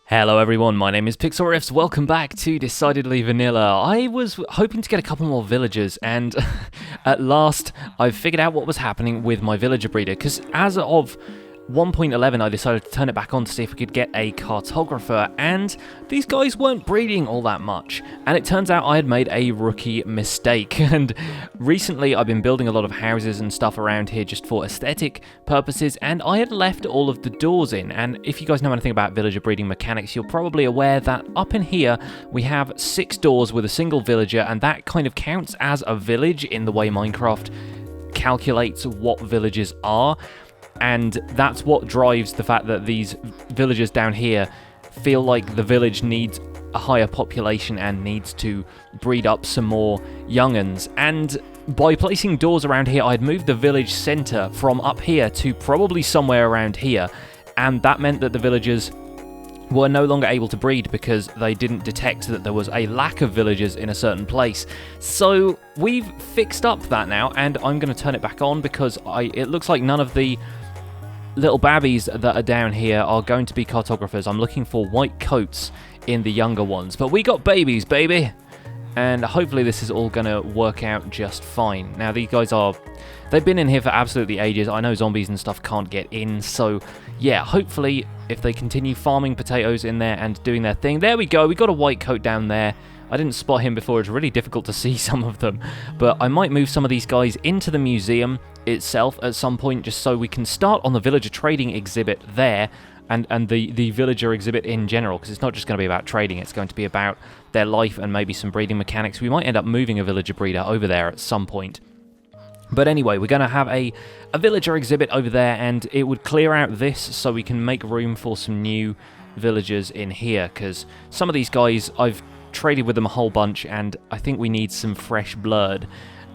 Hello everyone, my name is Pixlriffs, welcome back to Decidedly Vanilla. I was hoping to get a couple more villagers and at last I've figured out what was happening with my villager breeder, because as of 1.11 I decided to turn it back on to see if we could get a cartographer, and these guys weren't breeding all that much, and it turns out I had made a rookie mistake. And recently I've been building a lot of houses and stuff around here just for aesthetic purposes, and I had left all of the doors in. And if you guys know anything about villager breeding mechanics, you're probably aware that up in here we have 6 doors with a single villager, and that kind of counts as a village in the way Minecraft calculates what villages are. And that's what drives the fact that these villagers down here feel like the village needs a higher population and needs to breed up some more young'uns. And by placing doors around here, I'd moved the village centre from up here to probably somewhere around here, and that meant that the villagers were no longer able to breed because they didn't detect that there was a lack of villagers in a certain place. So we've fixed up that now, and I'm going to turn it back on because it looks like none of the little babbies that are down here are going to be cartographers. I'm looking for white coats in the younger ones, but we got babies, baby, and hopefully this is all going to work out just fine. Now these guys they've been in here for absolutely ages. I know zombies and stuff can't get in, so yeah, hopefully if they continue farming potatoes in there and doing their thing. There we go, we got a white coat down there. I didn't spot him before, it's really difficult to see some of them, but I might move some of these guys into the museum itself at some point just so we can start on the villager trading exhibit there and the villager exhibit in general, because it's not just going to be about trading, it's going to be about their life and maybe some breeding mechanics. We might end up moving a villager breeder over there at some point. But anyway, we're going to have a villager exhibit over there, and it would clear out this so we can make room for some new villagers in here, because some of these guys, I've traded with them a whole bunch, and I think we need some fresh blood.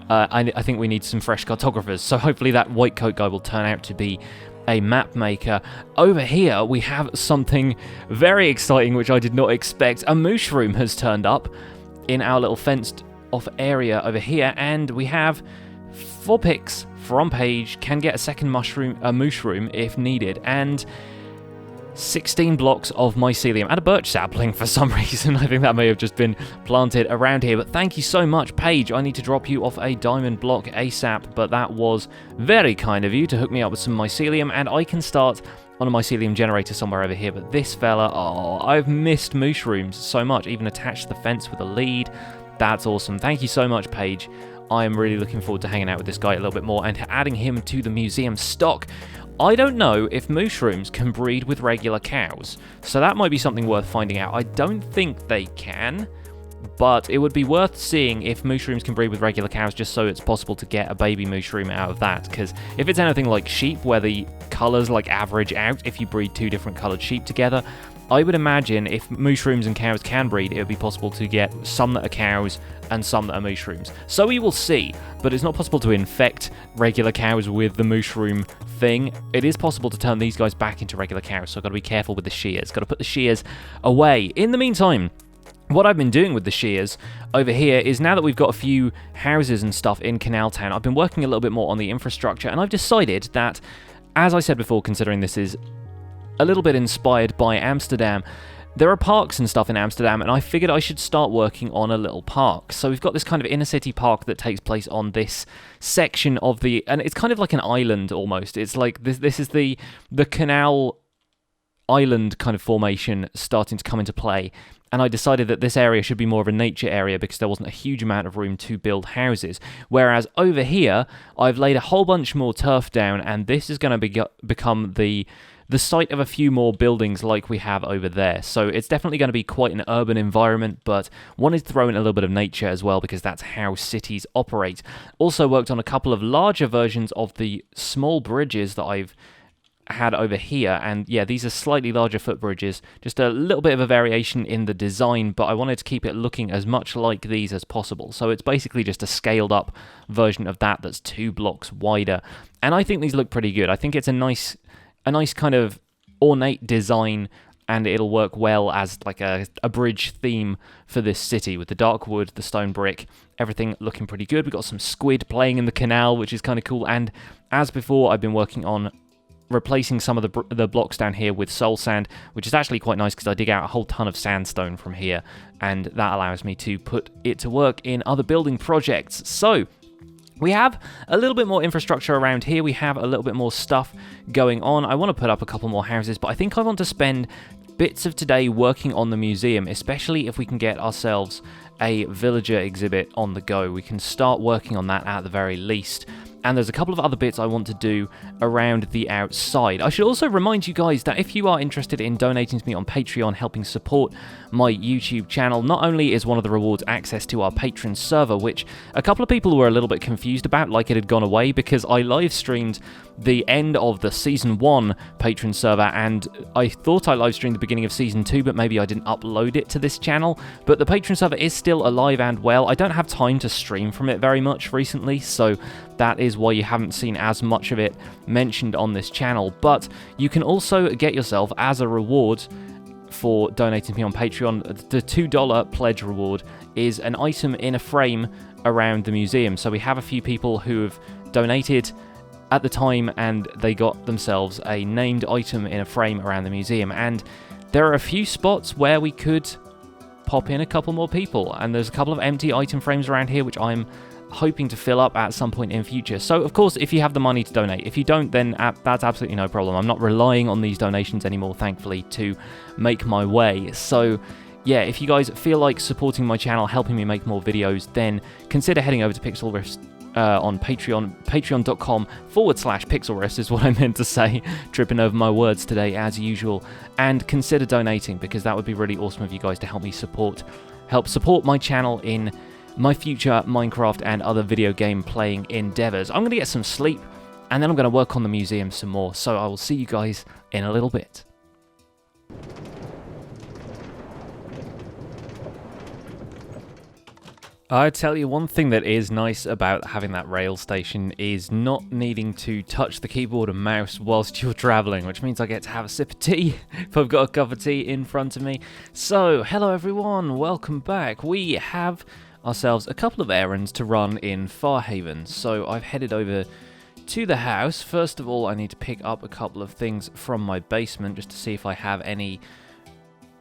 I think we need some fresh cartographers, so hopefully that white coat guy will turn out to be a map maker. Over here we have something very exciting which I did not expect. A mushroom has turned up in our little fenced off area over here, and we have 4 picks from Page, can get a second mushroom if needed, and 16 blocks of mycelium and a birch sapling for some reason. I think that may have just been planted around here, but thank you so much, Paige. I need to drop you off a diamond block ASAP, but that was very kind of you to hook me up with some mycelium, and I can start on a mycelium generator somewhere over here. But this fella, I've missed mushrooms so much, even attached to the fence with a lead. That's awesome. Thank you so much, Paige. I am really looking forward to hanging out with this guy a little bit more and adding him to the museum stock. I don't know if mushrooms can breed with regular cows, so that might be something worth finding out. I don't think they can, but it would be worth seeing if mushrooms can breed with regular cows, just so it's possible to get a baby mushroom out of that, because if it's anything like sheep, where the colours like average out if you breed 2 different coloured sheep together, I would imagine if mushrooms and cows can breed, it would be possible to get some that are cows and some that are mushrooms. So we will see, but it's not possible to infect regular cows with the mushroom thing. It is possible to turn these guys back into regular cows, so I've got to be careful with the shears. Got to put the shears away. In the meantime, what I've been doing with the shears over here is, now that we've got a few houses and stuff in Canal Town, I've been working a little bit more on the infrastructure, and I've decided that, as I said before, considering this is a little bit inspired by Amsterdam, there are parks and stuff in Amsterdam, and I figured I should start working on a little park. So we've got this kind of inner city park that takes place on this section of and it's kind of like an island almost. It's like this is the canal island kind of formation starting to come into play. And I decided that this area should be more of a nature area because there wasn't a huge amount of room to build houses. Whereas over here, I've laid a whole bunch more turf down, and this is going to become the site of a few more buildings like we have over there. So it's definitely going to be quite an urban environment, but wanted to throw in a little bit of nature as well because that's how cities operate. Also worked on a couple of larger versions of the small bridges that I've had over here, and yeah, these are slightly larger footbridges, just a little bit of a variation in the design, but I wanted to keep it looking as much like these as possible. So it's basically just a scaled up version of that's 2 blocks wider, and I think these look pretty good. I think it's a nice kind of ornate design, and it'll work well as like a bridge theme for this city, with the dark wood, the stone brick, everything looking pretty good. We've got some squid playing in the canal, which is kind of cool, and as before, I've been working on replacing some of the blocks down here with soul sand, which is actually quite nice because I dig out a whole ton of sandstone from here, and that allows me to put it to work in other building projects. So we have a little bit more infrastructure around here. We have a little bit more stuff going on. I want to put up a couple more houses, but I think I want to spend bits of today working on the museum, especially if we can get ourselves a villager exhibit on the go. We can start working on that at the very least. And there's a couple of other bits I want to do around the outside. I should also remind you guys that if you are interested in donating to me on Patreon, helping support my YouTube channel, not only is one of the rewards access to our Patreon server, which a couple of people were a little bit confused about, like it had gone away, because I live streamed the end of the Season 1 Patreon server, and I thought I live streamed the beginning of Season 2, but maybe I didn't upload it to this channel. But the Patreon server is still alive and well. I don't have time to stream from it very much recently, so that is why you haven't seen as much of it mentioned on this channel. But you can also get yourself, as a reward for donating to me on Patreon, the $2 pledge reward is an item in a frame around the museum. So we have a few people who have donated at the time, and they got themselves a named item in a frame around the museum. And there are a few spots where we could pop in a couple more people, and there's a couple of empty item frames around here which I'm hoping to fill up at some point in future. So of course, if you have the money to donate, if you don't, then that's absolutely no problem. I'm not relying on these donations anymore, thankfully, to make my way. So yeah, if you guys feel like supporting my channel, helping me make more videos, then consider heading over to Pixlriffs on Patreon. Patreon.com/Pixlriffs is what I meant to say. Tripping over my words today as usual. And consider donating, because that would be really awesome of you guys to help support my channel in my future Minecraft and other video game playing endeavors. I'm going to get some sleep, and then I'm going to work on the museum some more. So I will see you guys in a little bit. I tell you, one thing that is nice about having that rail station is not needing to touch the keyboard and mouse whilst you're travelling, which means I get to have a sip of tea if I've got a cup of tea in front of me. So, hello everyone, welcome back. We have ourselves a couple of errands to run in Farhaven, so I've headed over to the house. First of all, I need to pick up a couple of things from my basement just to see if I have any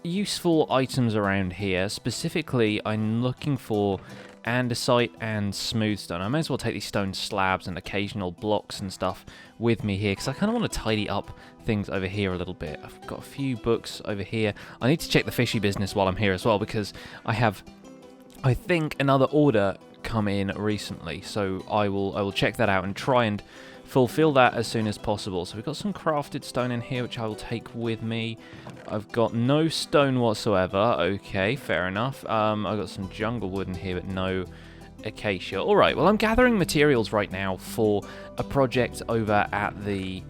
useful items around here. Specifically, I'm looking for andesite and smooth stone. I may as well take these stone slabs and occasional blocks and stuff with me here, because I kind of want to tidy up things over here a little bit. I've got a few books over here. I need to check the fishy business while I'm here as well, because I have, I think, another order come in recently, so I will check that out and try and fulfill that as soon as possible. So we've got some crafted stone in here, which I will take with me. I've got no stone whatsoever. Okay, fair enough. I've got some jungle wood in here, but no acacia. Alright, well, I'm gathering materials right now for a project over at the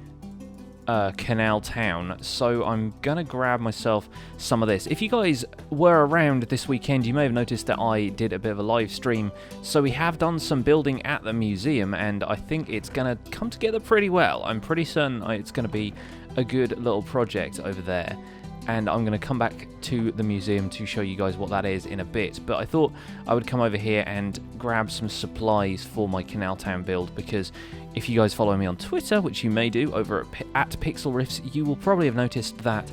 Canal Town, so I'm gonna grab myself some of this. If you guys were around this weekend, you may have noticed that I did a bit of a live stream, so we have done some building at the museum, and I think it's gonna come together pretty well. I'm pretty certain it's gonna be a good little project over there, and I'm gonna come back to the museum to show you guys what that is in a bit. But I thought I would come over here and grab some supplies for my Canal Town build, because if you guys follow me on Twitter, which you may do over at Pixlriffs, you will probably have noticed that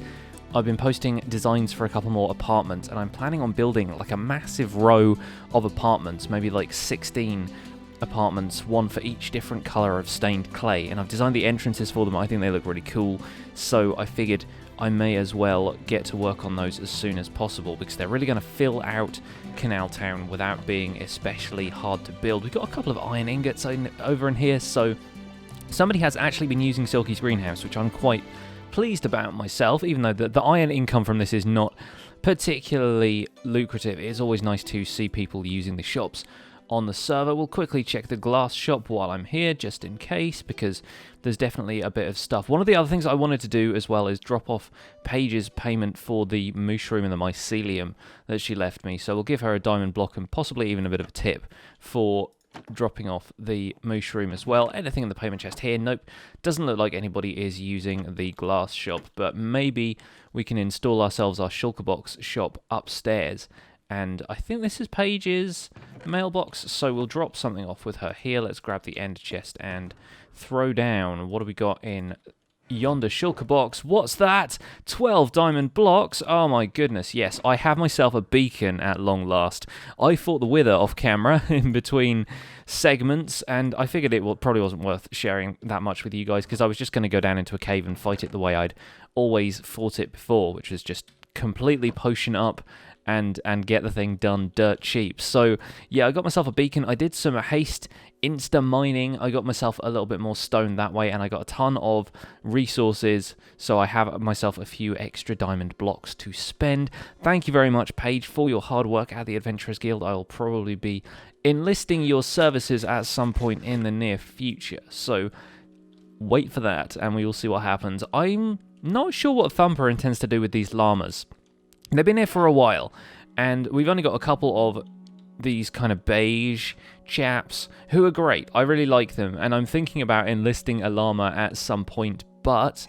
I've been posting designs for a couple more apartments, and I'm planning on building like a massive row of apartments, maybe like 16 apartments, one for each different colour of stained clay, and I've designed the entrances for them. I think they look really cool, so I figured I may as well get to work on those as soon as possible, because they're really going to fill out Canal Town without being especially hard to build. We've got a couple of iron ingots over in here, so somebody has actually been using Silky's greenhouse, which I'm quite pleased about myself, even though the iron income from this is not particularly lucrative. It is always nice to see people using the shops on the server. We'll quickly check the glass shop while I'm here, just in case, because there's definitely a bit of stuff. One of the other things I wanted to do as well is drop off Paige's payment for the mushroom and the mycelium that she left me. So we'll give her a diamond block and possibly even a bit of a tip for dropping off the mushroom as well. Anything in the payment chest here? Nope. Doesn't look like anybody is using the glass shop, but maybe we can install ourselves our shulker box shop upstairs. And I think this is Paige's mailbox, so we'll drop something off with her here. Let's grab the end chest and throw down. What do we got in yonder shulker box. What's that? 12 diamond blocks? Oh my goodness, yes. I have myself a beacon at long last. I fought the wither off camera in between segments, and I figured it probably wasn't worth sharing that much with you guys, because I was just going to go down into a cave and fight it the way I'd always fought it before, which was just completely potion up and get the thing done dirt cheap. So yeah, I got myself a beacon. I did some haste insta mining. I got myself a little bit more stone that way, and I got a ton of resources, so I have myself a few extra diamond blocks to spend. Thank you very much, Paige, for your hard work at the Adventurers Guild. I will probably be enlisting your services at some point in the near future, so wait for that and we will see what happens. I'm not sure what Thumper intends to do with these llamas. They've been here for a while, and we've only got a couple of these kind of beige chaps who are great. I really like them, and I'm thinking about enlisting a llama at some point, but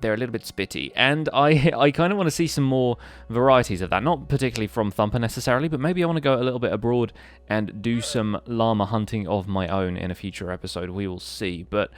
they're a little bit spitty, and I kind of want to see some more varieties of that. Not particularly from Thumper necessarily, but maybe I want to go a little bit abroad and do some llama hunting of my own in a future episode. We will see, but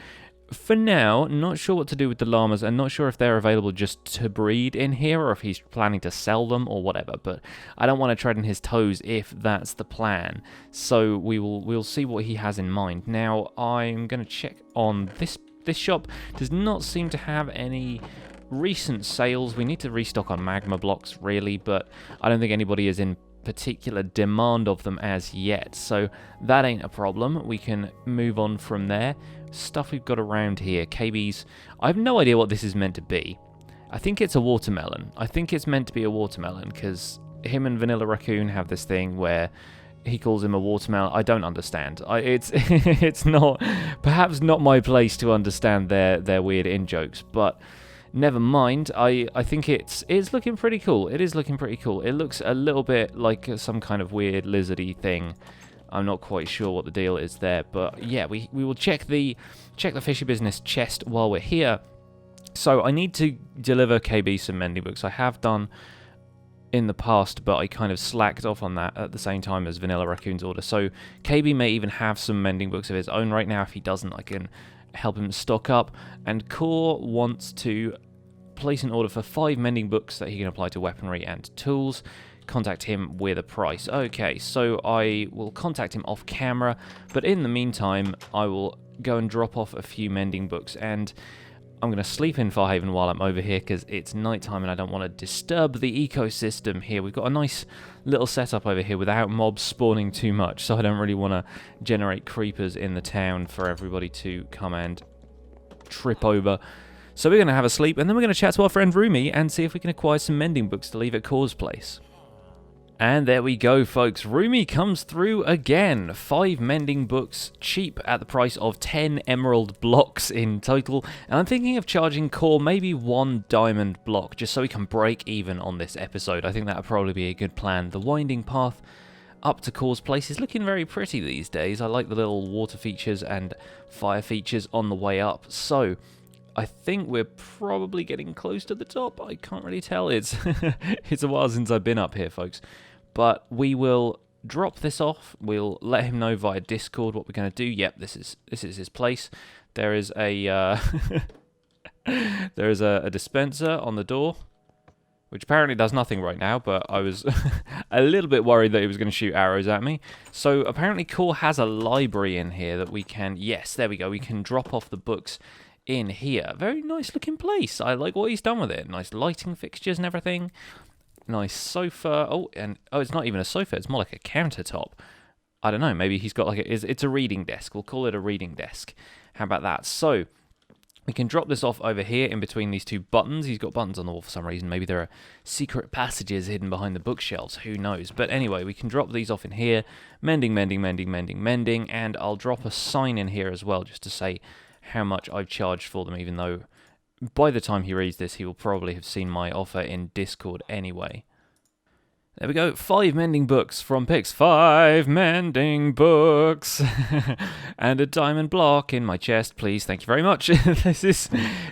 for now, not sure what to do with the llamas, and not sure if they're available just to breed in here, or if he's planning to sell them or whatever, but I don't want to tread on his toes if that's the plan. So we'll see what he has in mind. Now, I'm going to check on this shop. Does not seem to have any recent sales. We need to restock on magma blocks, really, but I don't think anybody is in particular demand of them as yet, so that ain't a problem. We can move on from there. Stuff we've got around here, KBs. I have no idea what this is meant to be. I think it's a watermelon. I think it's meant to be a watermelon, because him and Vanilla Raccoon have this thing where he calls him a watermelon. I don't understand. It's not, perhaps not my place to understand their weird in-jokes, but never mind. I think it's looking pretty cool. It is looking pretty cool. It looks a little bit like some kind of weird lizardy thing. I'm not quite sure what the deal is there, but yeah, we will check the fishy business chest while we're here. So I need to deliver KB some mending books. I have done in the past, but I kind of slacked off on that at the same time as Vanilla Raccoon's order. So KB may even have some mending books of his own right now. If he doesn't, I can help him stock up. And Core wants to place an order for 5 mending books that he can apply to weaponry and tools. Contact him with a price. Okay, so I will contact him off camera, but in the meantime, I will go and drop off a few mending books, and I'm going to sleep in Farhaven while I'm over here, because it's nighttime and I don't want to disturb the ecosystem here. We've got a nice little setup over here without mobs spawning too much, so I don't really want to generate creepers in the town for everybody to come and trip over. So we're going to have a sleep, and then we're going to chat to our friend Rumi and see if we can acquire some mending books to leave at Core's place. And there we go, folks. Rumi comes through again. 5 mending books, cheap at the price of 10 emerald blocks in total. And I'm thinking of charging Core maybe 1 diamond block, just so we can break even on this episode. I think that would probably be a good plan. The winding path up to Core's place is looking very pretty these days. I like the little water features and fire features on the way up. So I think we're probably getting close to the top. I can't really tell. It's a while since I've been up here, folks. But we will drop this off. We'll let him know via Discord what we're going to do. Yep, this is his place. There is a there is a dispenser on the door, which apparently does nothing right now. But I was a little bit worried that he was going to shoot arrows at me. So apparently, Core has a library in here that we can. Yes, there we go. We can drop off the books in here. Very nice looking place. I like what he's done with it. Nice lighting fixtures and everything. Nice sofa. Oh, it's not even a sofa. It's more like a countertop. I don't know. Maybe he's got like it's a reading desk. We'll call it a reading desk. How about that? So we can drop this off over here in between these 2 buttons. He's got buttons on the wall for some reason. Maybe there are secret passages hidden behind the bookshelves. Who knows? But anyway, we can drop these off in here. Mending, and I'll drop a sign in here as well, just to say how much I've charged for them, even though by the time he reads this, he will probably have seen my offer in Discord anyway. There we go, 5 mending books from Pix. 5 mending books. And a diamond block in my chest, please. Thank you very much. This is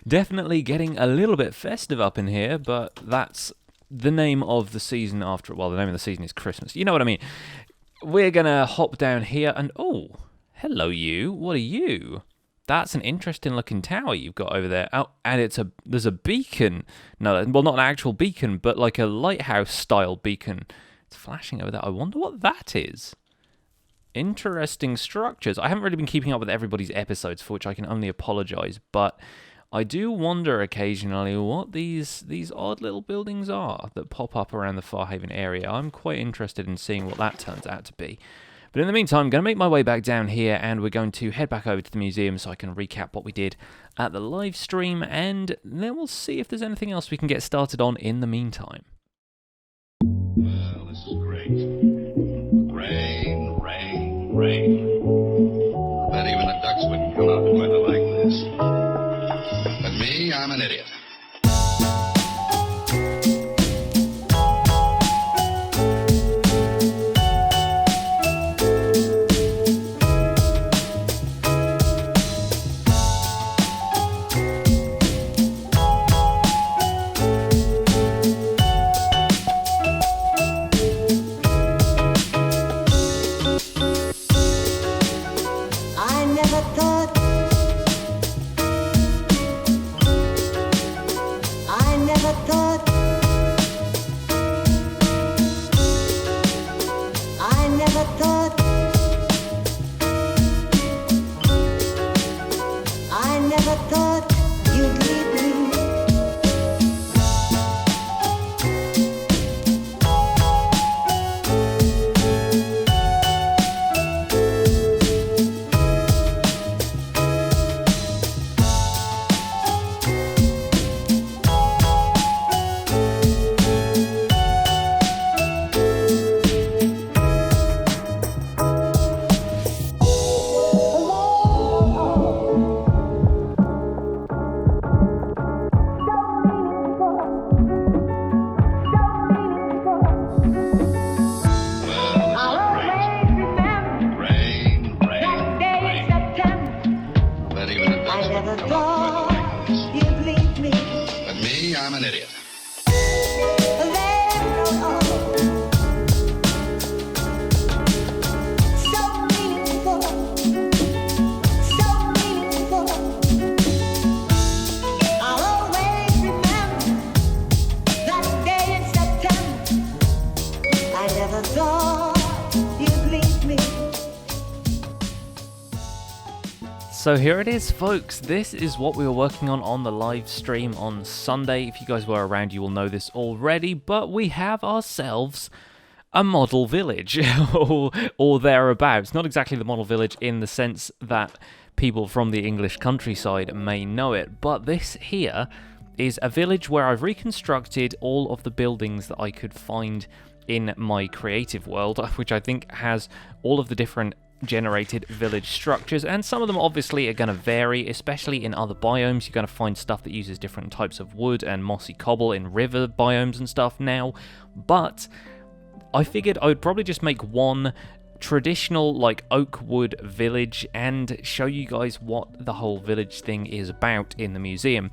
definitely getting a little bit festive up in here, but that's the name of the season after. Well, the name of the season is Christmas. You know what I mean. We're going to hop down here and... Oh, hello you. What are you? That's an interesting looking tower you've got over there. Oh, and there's a beacon. No, well, not an actual beacon, but like a lighthouse style beacon. It's flashing over there. I wonder what that is. Interesting structures. I haven't really been keeping up with everybody's episodes, for which I can only apologize, but I do wonder occasionally what these odd little buildings are that pop up around the Farhaven area. I'm quite interested in seeing what that turns out to be. But in the meantime, I'm going to make my way back down here, and we're going to head back over to the museum so I can recap what we did at the live stream, and then we'll see if there's anything else we can get started on in the meantime. Well, this is great. Rain, rain, rain. I bet even the ducks wouldn't come out in weather like this. But me, I'm an idiot. So here it is, folks. This is what we were working on the live stream on Sunday. If you guys were around, you will know this already, but we have ourselves a model village, or thereabouts. Not exactly the model village in the sense that people from the English countryside may know it, but this here is a village where I've reconstructed all of the buildings that I could find in my creative world, which I think has all of the different generated village structures, and some of them obviously are going to vary, especially in other biomes. You're going to find stuff that uses different types of wood and mossy cobble in river biomes and stuff now, but I figured I would probably just make one traditional like oak wood village and show you guys what the whole village thing is about in the museum.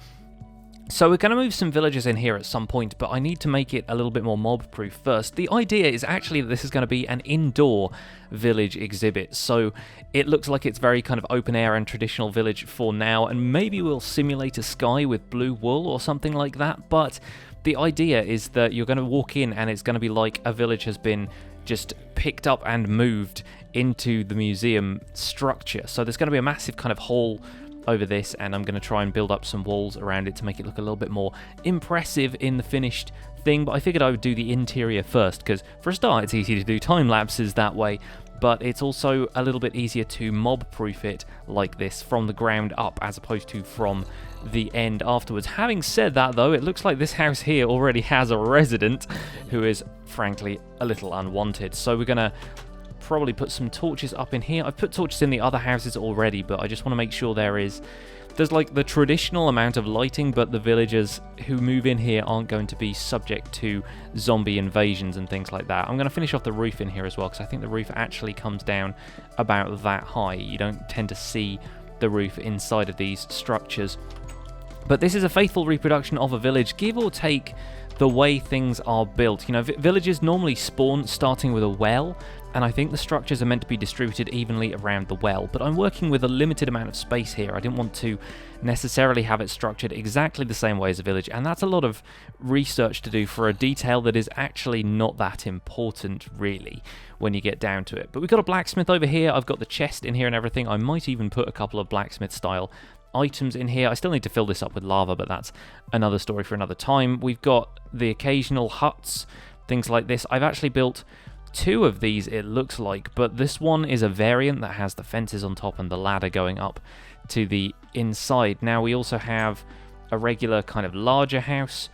So we're going to move some villagers in here at some point, but I need to make it a little bit more mob-proof first. The idea is actually that this is going to be an indoor village exhibit, so it looks like it's very kind of open air and traditional village for now, and maybe we'll simulate a sky with blue wool or something like that, but the idea is that you're going to walk in and it's going to be like a village has been just picked up and moved into the museum structure. So there's going to be a massive kind of hall over this, and I'm going to try and build up some walls around it to make it look a little bit more impressive in the finished thing, but I figured I would do the interior first, because for a start it's easy to do time lapses that way, but it's also a little bit easier to mob proof it like this from the ground up as opposed to from the end afterwards. Having said that though, it looks like this house here already has a resident who is frankly a little unwanted, so we're going to probably put some torches up in here. I've put torches in the other houses already, but I just want to make sure there's like the traditional amount of lighting, but the villagers who move in here aren't going to be subject to zombie invasions and things like that. I'm going to finish off the roof in here as well, because I think the roof actually comes down about that high. You don't tend to see the roof inside of these structures. But this is a faithful reproduction of a village, give or take the way things are built. You know, villages normally spawn starting with a well, and I think the structures are meant to be distributed evenly around the well, but I'm working with a limited amount of space here. I didn't want to necessarily have it structured exactly the same way as a village, and that's a lot of research to do for a detail that is actually not that important, really, when you get down to it. But we've got a blacksmith over here, I've got the chest in here and everything. I might even put a couple of blacksmith-style items in here. I still need to fill this up with lava, but that's another story for another time. We've got the occasional huts, things like this. I've actually built 2 of these, it looks like, but this one is a variant that has the fences on top and the ladder going up to the inside. Now we also have a regular kind of larger house.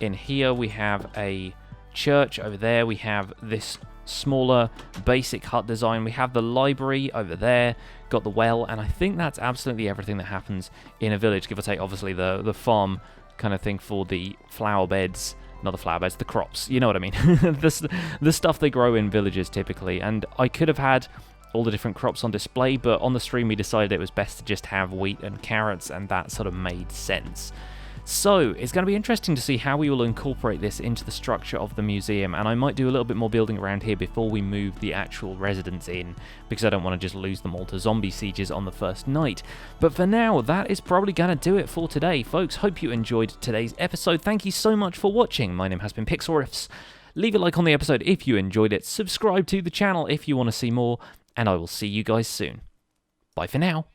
In here we have a church. Over there we have this smaller basic hut design. We have the library over there, got the well, and I think that's absolutely everything that happens in a village, give or take obviously the farm kind of thing for the flower beds. Not the flower beds, the crops, you know what I mean. the stuff they grow in villages typically. And I could have had all the different crops on display, but on the stream we decided it was best to just have wheat and carrots, and that sort of made sense. So it's going to be interesting to see how we will incorporate this into the structure of the museum, and I might do a little bit more building around here before we move the actual residents in, because I don't want to just lose them all to zombie sieges on the first night. But for now, that is probably going to do it for today, folks. Hope you enjoyed today's episode. Thank you so much for watching. My name has been Pixlriffs. Leave a like on the episode if you enjoyed it, subscribe to the channel if you want to see more, and I will see you guys soon. Bye for now.